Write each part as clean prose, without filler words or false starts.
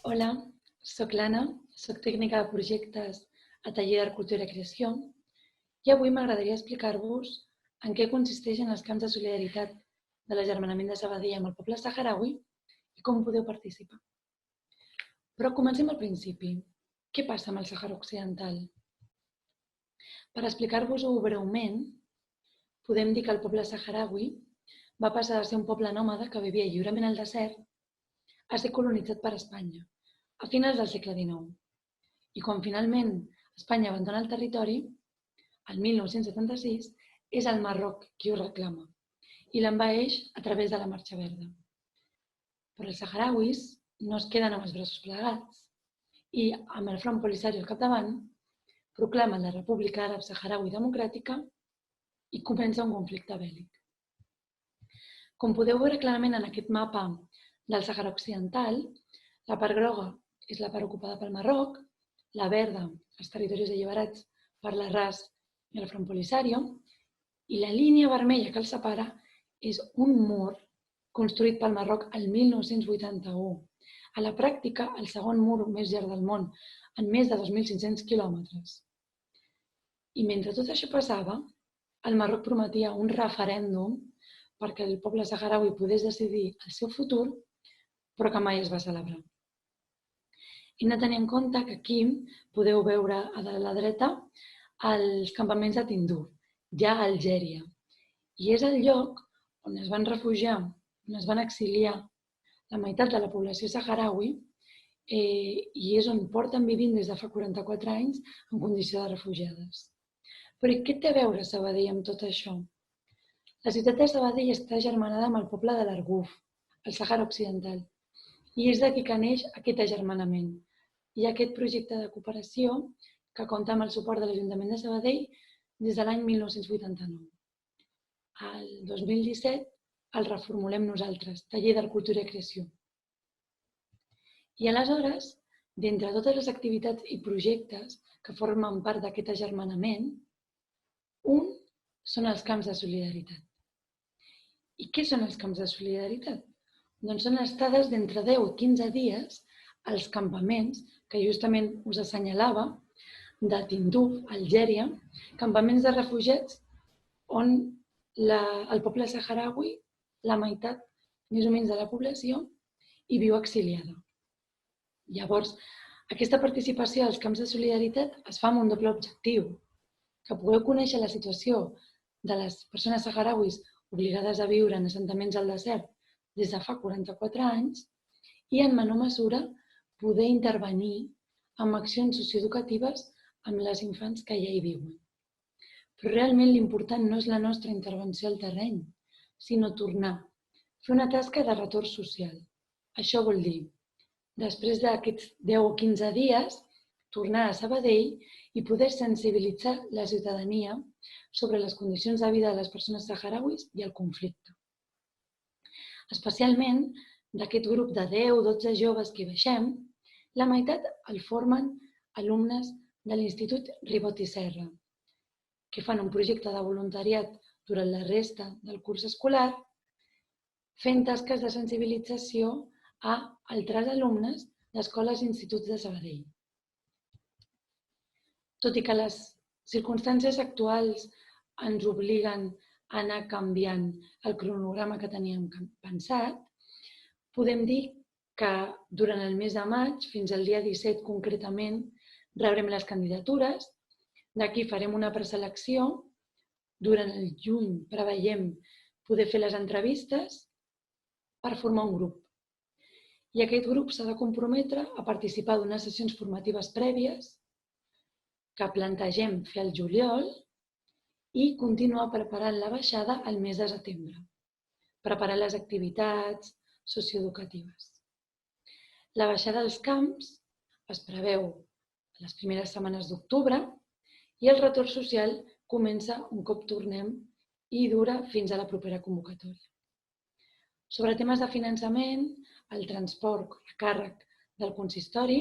Hola, soc l'Anna, soc tècnica de projectes a Taller d'Art, Cultura i Creació i avui m'agradaria explicar-vos en què consisteixen els camps de solidaritat de l'agermanament de Sabadell amb el poble saharaui i com podeu participar. Però comencem al principi. Què passa amb el Sàhara Occidental? Per explicar-vos-ho breument, podem dir que el poble saharaui va passar de ser un poble nòmada que vivia lliurement al desert a ser colonitzat per Espanya a finals del segle XIX. I quan finalment Espanya abandona el territori, el 1976, és el Marroc qui ho reclama i l'envaeix a través de la Marxa Verda. Però els saharauis no es queden amb els braços plegats i, amb el Front Polisario al capdavant, proclamen la República Àrab Saharaui Democràtica i comença un conflicte bèl·lic. Com podeu veure clarament en aquest mapa del Sàhara Occidental, la part groga és la part ocupada pel Marroc, la verda, els territoris alliberats per l'Arràs i el Front Polisario, i la línia vermella que els separa és un mur construït pel Marroc el 1981. A la pràctica, el segon mur més llarg del món, en més de 2.500 quilòmetres. I mentre tot això passava, el Marroc prometia un referèndum perquè el poble saharaui podés decidir el seu futur, però que mai es va celebrar. Hem de tenir en compte que aquí podeu veure a la dreta els campaments de Tindouf, ja a Algèria. I és el lloc on es van refugiar, on es van exiliar la meitat de la població saharaui i és on porten vivint des de fa 44 anys en condició de refugiades. Però què té a veure Sabadell amb tot això? La ciutat de Sabadell està agermanada amb el poble de l'Arguf, al Sàhara Occidental, i és d'aquí que neix aquest agermanament. Hi ha aquest projecte de cooperació que compta amb el suport de l'Ajuntament de Sabadell des de l'any 1989. El 2017 el reformulem nosaltres, Taller d'Art, Cultura i Creació. I aleshores, d'entre totes les activitats i projectes que formen part d'aquest agermanament, un són els camps de solidaritat. I què són els camps de solidaritat? Doncs són estades d'entre 10 i 15 dies als campaments que justament us assenyalava de Tindouf, Algèria, campaments de refugiats on el poble saharaui, la meitat més o menys de la població, hi viu exiliada. Llavors, aquesta participació als camps de solidaritat es fa amb un doble objectiu, que pugueu conèixer la situació de les persones saharauis obligades a viure en assentaments al desert des de fa 44 anys i, en menor mesura, poder intervenir amb accions socioeducatives amb les infants que ja hi viuen. Però realment l'important no és la nostra intervenció al terreny, sinó tornar, fer una tasca de retorn social. Això vol dir, després d'aquests 10 o 15 dies, tornar a Sabadell i poder sensibilitzar la ciutadania sobre les condicions de vida de les persones saharauis i el conflicte. Especialment, d'aquest grup de 10-12 joves que hi baixem, la meitat el formen alumnes de l'Institut Ribot i Serra, que fan un projecte de voluntariat durant la resta del curs escolar, fent tasques de sensibilització a altres alumnes d'escoles i instituts de Sabadell. Tot i que les circumstàncies actuals ens obliguen a anar canviant el cronograma que teníem pensat, podem dir que durant el mes de maig, fins al dia 17 concretament, rebrem les candidatures. D'aquí farem una preselecció. Durant el juny preveiem poder fer les entrevistes per formar un grup. I aquest grup s'ha de comprometre a participar d'unes sessions formatives prèvies que plantegem fer al juliol i continuar preparant la baixada al mes de setembre. Preparar les activitats socioeducatives. La baixada als camps es preveu a les primeres setmanes d'octubre i el retorn social comença un cop tornem i dura fins a la propera convocatòria. Sobre temes de finançament, el transport a càrrec del consistori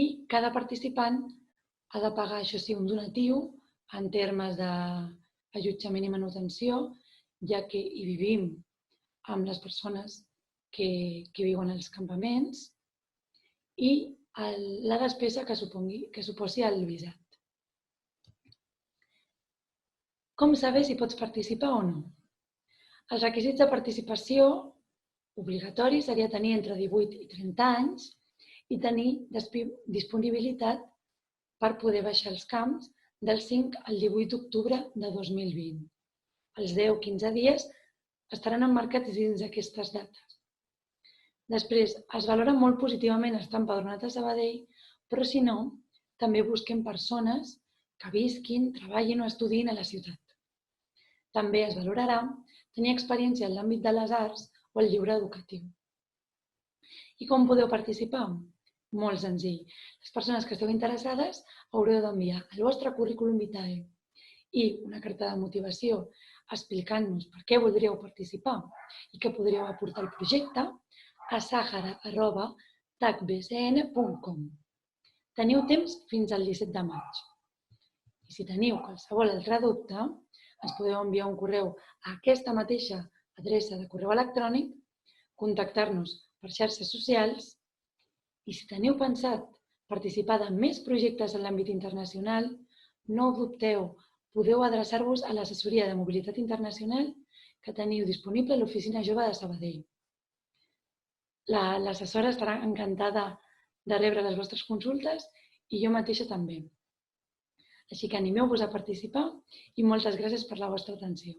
i cada participant ha de pagar, això sí, un donatiu en termes d'allotjament i manutenció, ja que hi vivim amb les persones que viuen als campaments, i la despesa que suposi el visat. Com saber si pots participar o no? Els requisits de participació obligatori seria tenir entre 18 i 30 anys i tenir disponibilitat per poder baixar els camps del 5 al 18 d'octubre de 2020. Els 10-15 dies estaran emmarcats dins d'aquestes dates. Després, es valora molt positivament estar empadronat a Sabadell, però si no, també busquem persones que visquin, treballin o estudiïn a la ciutat. També es valorarà tenir experiència en l'àmbit de les arts o el lleure educatiu. I com podeu participar? Molt senzill. Les persones que esteu interessades haureu d'enviar el vostre currículum vitae i una carta de motivació explicant-nos per què voldríeu participar i què podríeu aportar al projecte a sahara@tacbcn.com. Teniu temps fins al 17 de maig. I si teniu qualsevol altre dubte, ens podeu enviar un correu a aquesta mateixa adreça de correu electrònic, contactar-nos per xarxes socials i si teniu pensat participar de més projectes en l'àmbit internacional, no ho dubteu, podeu adreçar-vos a l'assessoria de mobilitat internacional que teniu disponible a l'Oficina Jove de Sabadell. L'assessora estarà encantada de rebre les vostres consultes i jo mateixa també. Així que animeu-vos a participar i moltes gràcies per la vostra atenció.